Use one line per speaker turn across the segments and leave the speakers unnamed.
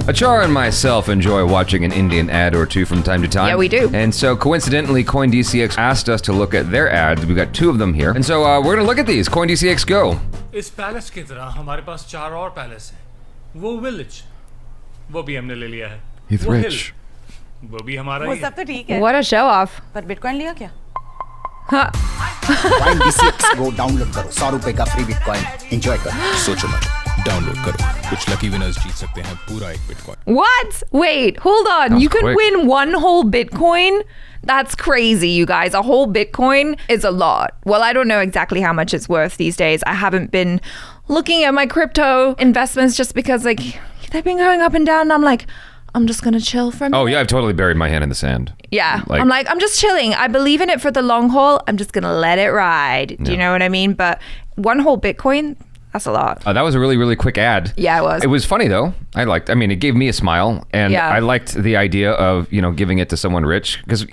ACHARA and myself enjoy watching an Indian ad or two from time to time.
Yeah, we do.
And so coincidentally, CoinDCX asked us to look at their ads. We got 2 of them here. And so we're gonna look at these. CoinDCX Go.
इस palace की तरह हमारे पास 4 और palace हैं। वो village, वो भी हमने ले लिया है।
He's rich.
वो भी हमारा
वो
ही
सब तो ठीक है।
What a show off.
पर बिटकॉइन लिया क्या?
CoinDCX Go डाउनलोड करो, 100 रुपए का फ्री बिटकॉइन एंजॉय करो।
सोचो मत, डाउनलोड करो, कुछ लकी विनर्स जीत सकते हैं पूरा एक bitcoin.
What? Wait, hold on. You can win one whole Bitcoin? That's crazy, you guys. A whole Bitcoin is a lot. Well, I don't know exactly how much it's worth these days. I haven't been looking at my crypto investments just because like they've been going up and down. And I'm like, I'm just gonna chill for a minute.
Oh yeah, I've totally buried my hand in the sand.
Yeah, I'm just chilling. I believe in it for the long haul. I'm just gonna let it ride. Do you know what I mean? But one whole Bitcoin, that's a lot.
That was a really, really quick ad.
Yeah, it was.
It was funny though. I mean, it gave me a smile, and I liked the idea of, giving it to someone rich, because,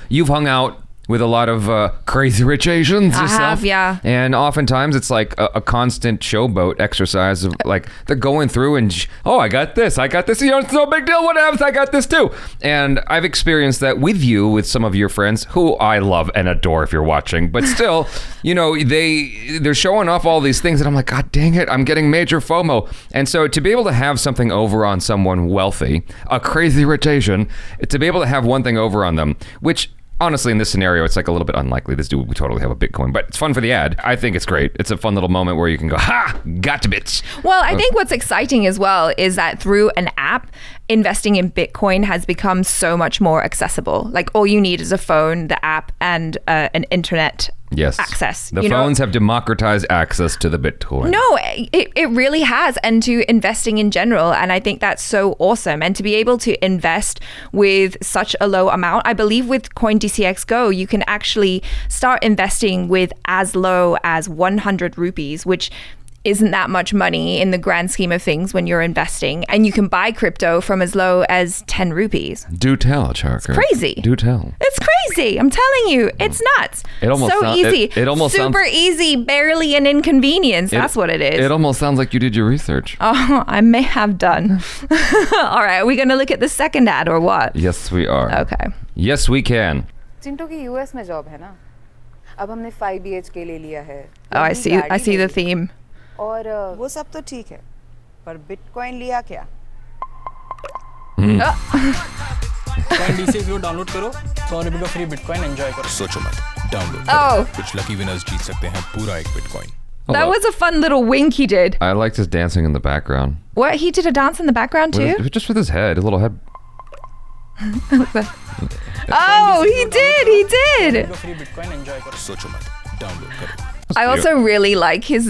you've hung out with a lot of crazy rich Asians yourself.
I have, yeah.
And oftentimes it's like a constant showboat exercise of like, they're going through and, I got this, it's no big deal, what happens, I got this too. And I've experienced that with you, with some of your friends, who I love and adore if you're watching, but still, they're showing off all these things and I'm like, God dang it, I'm getting major FOMO. And so to be able to have something over on someone wealthy, a crazy rich Asian, to be able to have one thing over on them, which honestly, in this scenario, it's like a little bit unlikely. This dude would totally have a Bitcoin, but it's fun for the ad. I think it's great. It's a fun little moment where you can go, ha, gotcha, bitch.
Well, I think what's exciting as well is that through an app, investing in Bitcoin has become so much more accessible. Like all you need is a phone, the app, and an internet access.
The phones have democratized access to the Bitcoin.
No, it really has, and to investing in general. And I think that's so awesome. And to be able to invest with such a low amount, I believe with CoinDCX Go, you can actually start investing with as low as 100 rupees, which isn't that much money in the grand scheme of things when you're investing, and you can buy crypto from as low as 10 rupees.
Do tell, ACHARA.
It's crazy.
Do tell.
It's crazy. I'm telling you, it's nuts.
It almost
so easy.
It almost
super easy, barely an inconvenience. That's what it is.
It almost sounds like you did your research.
Oh, I may have done. All right, are we going to look at the second ad or what?
Yes, we are.
Okay.
Yes, we can.
Chintu की US में job है ना, अब हमने 5 BHK ले लिया है।
Oh, I see the theme.
और
वो सब तो ठीक है, पर बिटकॉइन लिया क्या?
CoinDCX Go डाउनलोड करो, 100 रुपए का फ्री बिटकॉइन एंजॉय करो।
सोचो मत, डाउनलोड करो, कुछ लकी विनर्स जीत सकते हैं पूरा एक bitcoin.
That was a fun little wink he did.
I liked his dancing in the background.
What? He did a dance in the background too?
Just with his head, his little head.
Oh, he did.
Free bitcoin enjoy करो।
सोचो मत, download करो।
I also really like his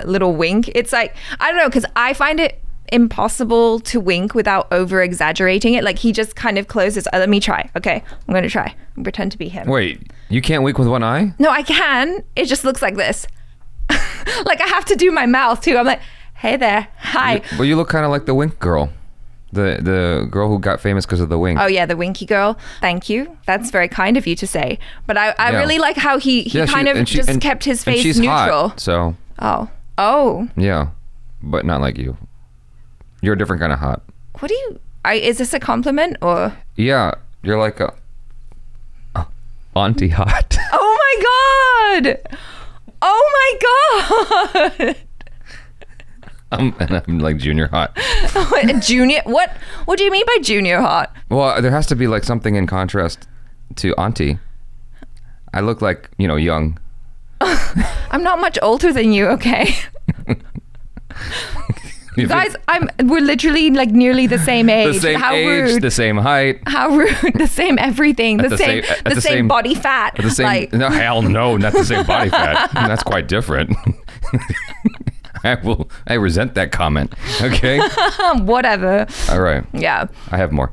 little wink. It's like, I don't know, because I find it impossible to wink without over exaggerating it. Like he just kind of closes. Let me try. Okay, I'm going to try. Pretend to be him.
Wait, you can't wink with one eye?
No, I can. It just looks like this. Like I have to do my mouth too. I'm like, hey there, hi.
Well, you look kind of like the wink girl. The girl who got famous because of the wink.
Oh yeah, the winky girl. Thank you. That's very kind of you to say. But I really like how he kind of kept his face
she's
neutral.
Hot, so.
Oh.
Yeah, but not like you. You're a different kind of hot.
What do you? Is this a compliment or?
Yeah, you're like a auntie hot.
Oh my god! Oh my god!
And I'm like junior hot.
Junior? What do you mean by junior hot?
Well, there has to be like something in contrast to auntie. I look like, young.
I'm not much older than you, okay? Guys, we're literally like nearly the same age.
The same
How
age,
rude.
the same height.
How rude. The same everything. The same body fat.
The same, no, hell no, not the same body fat. That's quite different. I resent that comment. Okay.
Whatever.
All right.
Yeah.
I have more.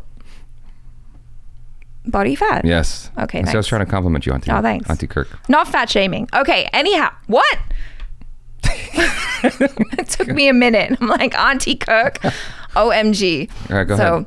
Body fat.
Yes.
Okay.
So
Nice.
I was trying to compliment you, Auntie.
Oh, thanks.
Auntie Kirk.
Not fat shaming. Okay. Anyhow, what? It took me a minute. I'm like, Auntie Kirk. OMG.
All right, go ahead.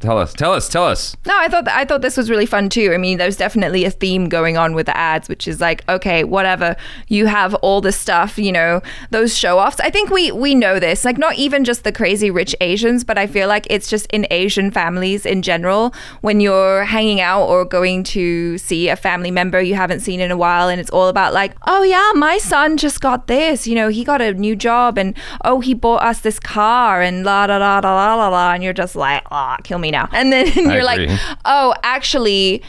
Tell us.
No, I thought this was really fun too. I mean, there's definitely a theme going on with the ads, which is like, okay, whatever, you have all this stuff, you know, those show-offs. I think we know this, like not even just the crazy rich Asians, but I feel like it's just in Asian families in general, when you're hanging out or going to see a family member you haven't seen in a while, and it's all about like, oh yeah, my son just got this, you know, he got a new job, and oh, he bought us this car, and la da da da la la la, and you're just like, ah, kill me now. And then you're like, oh, actually,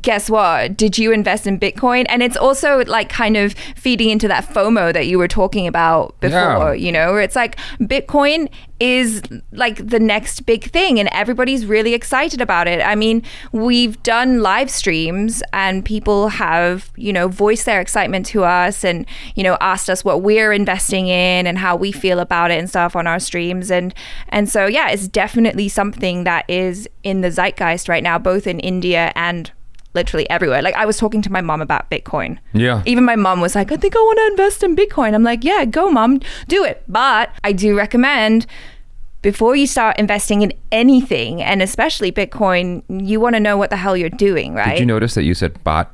guess what? Did you invest in Bitcoin? And it's also like kind of feeding into that FOMO that you were talking about before, you know, where it's like Bitcoin is like the next big thing and everybody's really excited about it. I mean, we've done live streams and people have, you know, voiced their excitement to us and, you know, asked us what we're investing in and how we feel about it and stuff on our streams. And so, yeah, it's definitely something that is in the zeitgeist right now, both in India and literally everywhere. Like I was talking to my mom about Bitcoin. Yeah. Even my mom was like, I think I want to invest in Bitcoin. I'm like, yeah, go mom, do it. But I do recommend before you start investing in anything, and especially Bitcoin, you want to know what the hell you're doing, right?
Did you notice that you said baht?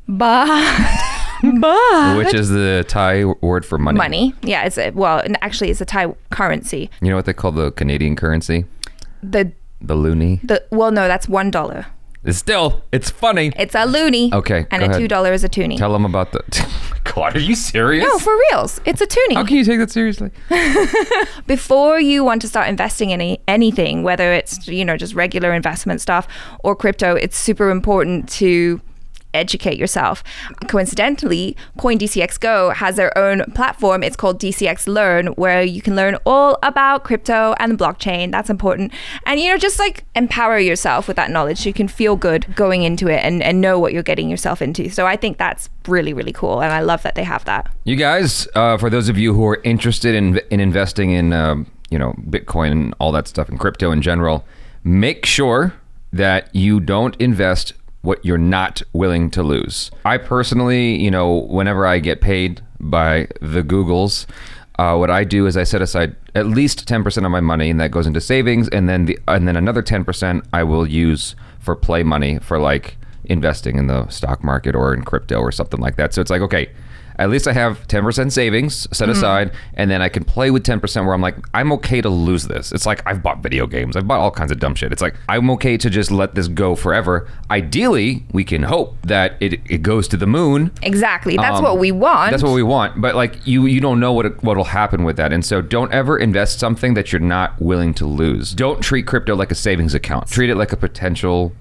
Baht.
Which is the Thai word for money.
Money. Yeah. It's a Thai currency.
You know what they call the Canadian currency?
The
loonie?
Well, no, that's $1.
It's funny.
It's a loonie.
Okay.
And a $2 is a toonie.
Tell them about the... God, are you serious?
No, for reals. It's a toonie.
How can you take that seriously?
Before you want to start investing in anything, whether it's, you know, just regular investment stuff or crypto, it's super important to educate yourself. Coincidentally, CoinDCX Go has their own platform. It's called DCX Learn, where you can learn all about crypto and the blockchain. That's important. And, you know, just like empower yourself with that knowledge so you can feel good going into it and know what you're getting yourself into. So I think that's really, really cool. And I love that they have that.
You guys, for those of you who are interested in investing in, you know, Bitcoin and all that stuff and crypto in general, make sure that you don't invest what you're not willing to lose. I personally, you know, whenever I get paid by the Googles, what I do is I set aside at least 10% of my money, and that goes into savings, and then another 10% I will use for play money for like investing in the stock market or in crypto or something like that. So it's like, okay, at least I have 10% savings set aside, and then I can play with 10% where I'm like, I'm okay to lose this. It's like I've bought video games. I've bought all kinds of dumb shit. It's like, I'm okay to just let this go forever. Ideally, we can hope that it goes to the moon.
Exactly. That's what we want.
That's what we want. But like, you don't know what'll happen with that. And so don't ever invest something that you're not willing to lose. Don't treat crypto like a savings account. Treat it like a potential...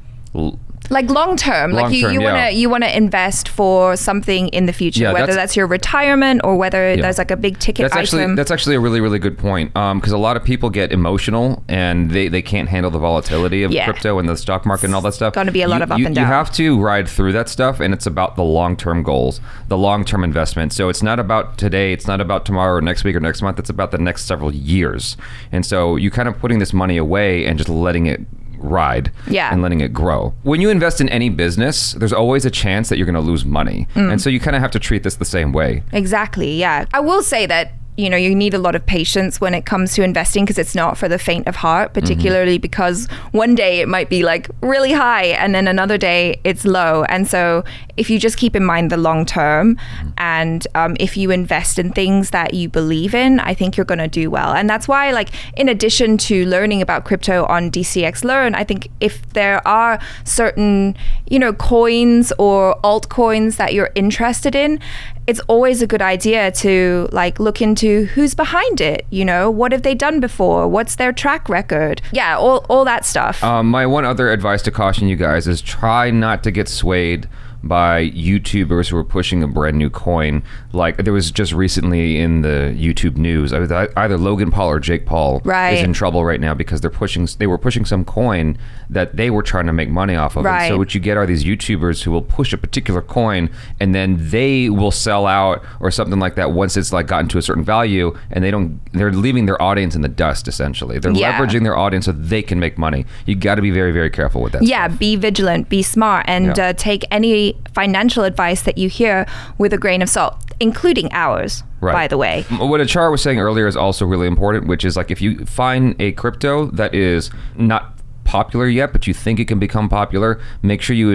Like long term, like you want to invest for something in the future, whether that's your retirement or whether there's like a big ticket item.
That's actually a really, really good point, because a lot of people get emotional and they can't handle the volatility of crypto and the stock market and all that stuff.
Going to be a lot of up and down.
You have to ride through that stuff, and it's about the long-term goals, the long-term investment. So it's not about today, it's not about tomorrow or next week or next month, it's about the next several years. And so you kind of putting this money away and just letting it ride and letting it grow. When you invest in any business, there's always a chance that you're going to lose money. And so you kind of have to treat this the same way.
Exactly. Yeah. I will say that, you know, you need a lot of patience when it comes to investing, because it's not for the faint of heart, particularly because one day it might be like really high and then another day it's low. And so if you just keep in mind the long term and if you invest in things that you believe in, I think you're going to do well. And that's why, like, in addition to learning about crypto on DCX Learn, I think if there are certain, you know, coins or altcoins that you're interested in, it's always a good idea to like look into who's behind it. You know, what have they done before? What's their track record? Yeah, all that stuff.
My one other advice to caution you guys is try not to get swayed by YouTubers who are pushing a brand new coin. Like there was just recently in the YouTube news, either Logan Paul or Jake Paul is in trouble right now because they were pushing some coin that they were trying to make money off of. And so what you get are these YouTubers who will push a particular coin and then they will sell out or something like that once it's like gotten to a certain value, and they're leaving their audience in the dust essentially. They're leveraging their audience so they can make money. You got to be very, very careful with that.
Yeah, stuff. Be vigilant, be smart, and take any financial advice that you hear with a grain of salt, including ours, by the way.
What ACHARA was saying earlier is also really important, which is like if you find a crypto that is not popular yet, but you think it can become popular, make sure you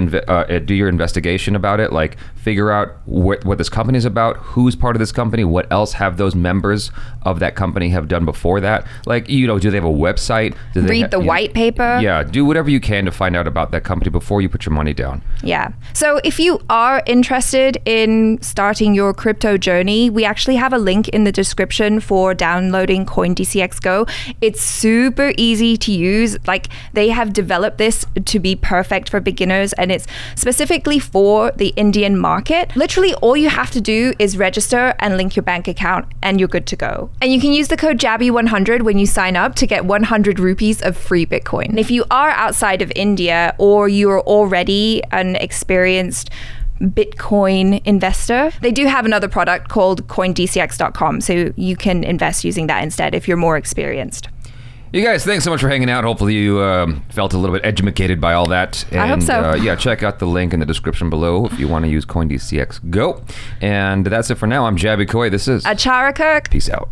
do your investigation about it. Like, figure out what this company is about, who's part of this company, what else have those members of that company have done before that. Like, do they have a website? Do they
Read the white paper.
Yeah, do whatever you can to find out about that company before you put your money down.
Yeah. So if you are interested in starting your crypto journey, we actually have a link in the description for downloading CoinDCX Go. It's super easy to use. Like, they have developed this to be perfect for beginners, and it's specifically for the Indian market. Literally all you have to do is register and link your bank account, and you're good to go. And you can use the code JABY100 when you sign up to get 100 rupees of free Bitcoin. And if you are outside of India, or you're already an experienced Bitcoin investor, they do have another product called CoinDCX.com, so you can invest using that instead if you're more experienced.
You guys, thanks so much for hanging out. Hopefully you felt a little bit educated by all that. And,
I hope so.
Yeah, check out the link in the description below if you want to use CoinDCX Go. And that's it for now. I'm JABY KOAY. This is
ACHARA KIRK.
Peace out.